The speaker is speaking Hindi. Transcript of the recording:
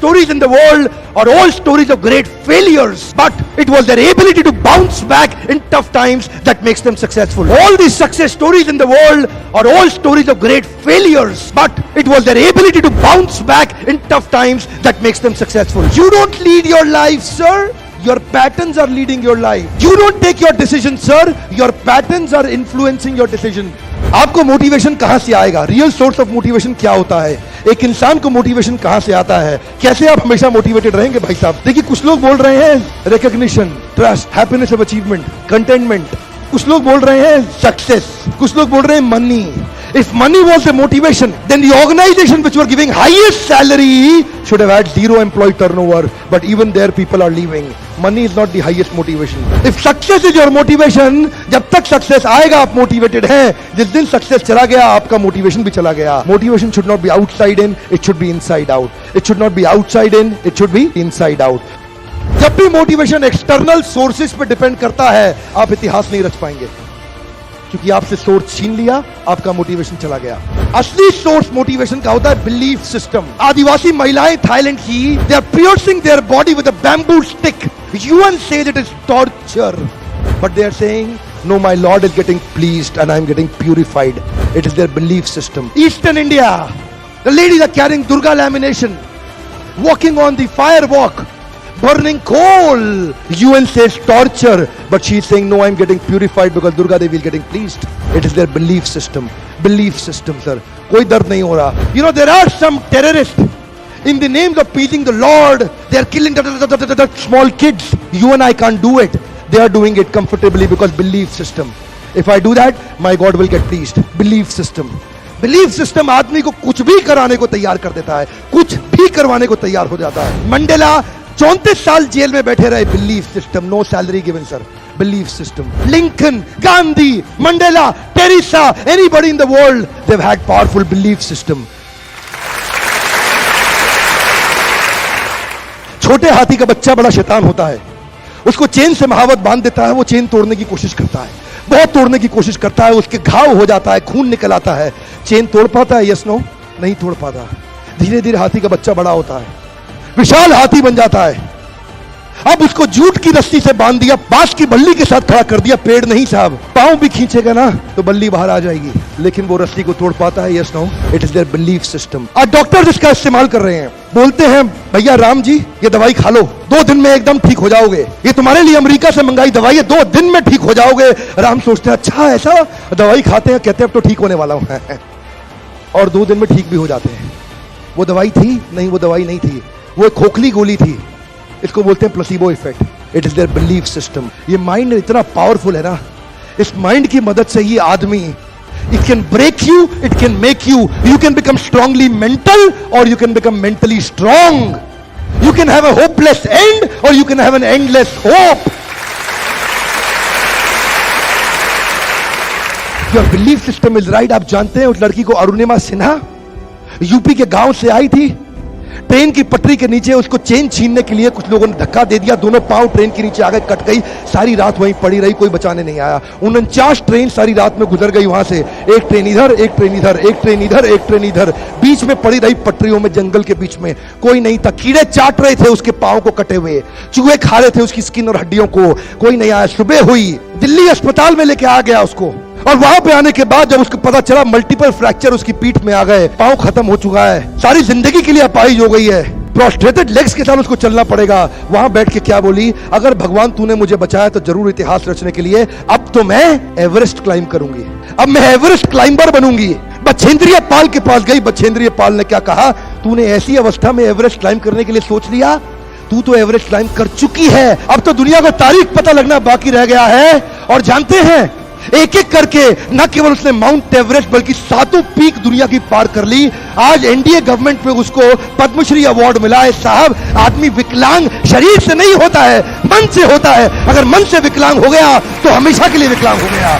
Stories in the world are all stories of great failures, but it was their ability to bounce back in tough times that makes them successful. All these success stories in the world are all stories of great failures, but it was their ability to bounce back in tough times that makes them successful. You don't lead your life, sir. Your patterns are leading your life. You don't take your decision, sir. Your patterns are influencing your decision. आपको मोटिवेशन कहां से आएगा? रियल सोर्स ऑफ मोटिवेशन क्या होता है? एक इंसान को मोटिवेशन कहां से आता है? कैसे आप हमेशा मोटिवेटेड रहेंगे भाई साहब? देखिए, कुछ लोग बोल रहे हैं recognition, trust, happiness of achievement, containment. कुछ लोग बोल रहे हैं सक्सेस, कुछ लोग बोल रहे हैं money. If money was a motivation, then the organization which were giving highest salary should have had zero employee turnover, but even there people are leaving. Money is not the highest motivation. If success is your motivation, जब तक success आएगा आप motivated हैं. जिस दिन success चला गया आपका motivation भी चला गया. Motivation should not be outside in, it should be inside out. It should not be outside in, it should be inside out. जब भी मोटिवेशन एक्सटर्नल सोर्सेस पे डिपेंड करता है, आप इतिहास नहीं रच पाएंगे, क्योंकि आपसे सोर्स छीन लिया, आपका मोटिवेशन चला गया. असली सोर्स मोटिवेशन का होता है बिलीफ सिस्टम. आदिवासी महिलाएं थाईलैंड की, they are piercing their body with a bamboo stick. UN says it is torture, but they are saying no, my lord is getting pleased and I am getting purified. It is their belief system. Eastern India, the ladies are carrying Durga lamination, walking on the fire walk, burning coal. UN says torture, but she is saying no, I am getting purified because Durga Devi is getting pleased. It is their belief system. Belief system, sir. कोई दर्द नहीं हो रहा. You know, there are some terrorists in the names of pleasing the Lord. They are killing the small kids. You and I can't do it. They are doing it comfortably because belief system. If I do that, my God will get pleased. Belief system. Belief system आदमी को कुछ भी कराने को तैयार कर देता है, कुछ भी करवाने को तैयार हो जाता है. मंडेला 34 साल जेल में बैठे रहे. Belief system. No salary given, sir. Belief system. Lincoln, Gandhi, Mandela, Teresa, anybody in the world, they have had powerful belief system. छोटे हाथी का बच्चा बड़ा शैतान होता है. उसको चेन से महावत बांध देता है, वो चेन तोड़ने की कोशिश करता है, बहुत तोड़ने की कोशिश करता है, उसके घाव हो जाता है, खून निकल आता है. चेन तोड़ पाता है? यस नो, नहीं तोड़ पाता. धीरे धीरे हाथी का बच्चा बड़ा होता है, विशाल हाथी बन जाता है. अब उसको जूट की रस्सी से बांध दिया, बांस की बल्ली के साथ खड़ा कर दिया. पेड़ नहीं साहब, पांव भी खींचेगा ना तो बल्ली बाहर आ जाएगी, लेकिन वो रस्सी को तोड़ पाता है? Yes no. It is their belief system. आज डॉक्टर इसका इस्तेमाल कर रहे हैं. बोलते हैं भैया राम जी, ये दवाई खा लो, 2 दिन में एकदम ठीक हो जाओगे. ये तुम्हारे लिए अमेरिका से मंगाई दवाई है, 2 दिन में ठीक हो जाओगे. राम सोचते हैं अच्छा ऐसा, दवाई खाते हैं, कहते हैं अब तो ठीक होने वाला हूं और 2 दिन में ठीक भी हो जाते हैं. वो दवाई थी? नहीं, वो दवाई नहीं थी, वो एक खोखली गोली थी. इसको बोलते हैं placebo effect. It is their belief system. ये माइंड इतना पावरफुल है ना, इस माइंड की मदद से ही आदमी, it can break you, it can make you. You can become strongly mental or you can become mentally strong. You can have a hopeless end or you can have an endless hope. Your belief system is right. आप जानते हैं उस लड़की को, अरुणिमा सिन्हा, यूपी के गांव से आई थी. ट्रेन की पटरी के नीचे उसको चेन छीनने के लिए कुछ लोगों ने धक्का दे दिया, दोनों पांव ट्रेन के नीचे आ गए, कट गई. सारी रात वहीं पड़ी रही, कोई बचाने नहीं आया. 49 ट्रेन सारी रात में गुजर गई वहां से. एक ट्रेन इधर, एक ट्रेन इधर, एक ट्रेन इधर, एक ट्रेन इधर, बीच में पड़ी रही पटरियों में, जंगल के बीच में. कोई नहीं था. कीड़े चाट रहे थे उसके पांव को कटे हुए, चूहे खा रहे थे उसकी स्किन और हड्डियों को. कोई नहीं आया. सुबह हुई, दिल्ली अस्पताल में लेके आ गया उसको, और वहां पे आने के बाद जब उसको पता चला मल्टीपल फ्रैक्चर उसकी पीठ में आ गए, पांव खत्म हो चुका है, सारी जिंदगी के लिए अपाहिज हो गई है, प्रोस्ट्रेटेड लेग्स के साथ उसको चलना पड़ेगा. वहां बैठ के क्या बोली? अगर भगवान तूने मुझे बचाया तो जरूर इतिहास रचने के लिए अब तो मैं एवरेस्ट क्लाइंब करूंगी, अब मैं एवरेस्ट क्लाइंबर बनूंगी. बछेंद्रिय पाल के पास गई. बछेंद्रिय पाल ने क्या कहा? तूने ऐसी अवस्था में एवरेस्ट क्लाइंब करने के लिए सोच लिया? तू तो एवरेस्ट क्लाइंब कर चुकी है, अब तो दुनिया को तारीख पता लगना बाकी रह गया है. और जानते हैं, एक एक करके न केवल उसने माउंट एवरेस्ट बल्कि 7 पीक दुनिया की पार कर ली. आज एनडीए गवर्नमेंट में उसको पद्मश्री अवार्ड मिला है. साहब, आदमी विकलांग शरीर से नहीं होता है, मन से होता है. अगर मन से विकलांग हो गया तो हमेशा के लिए विकलांग हो गया.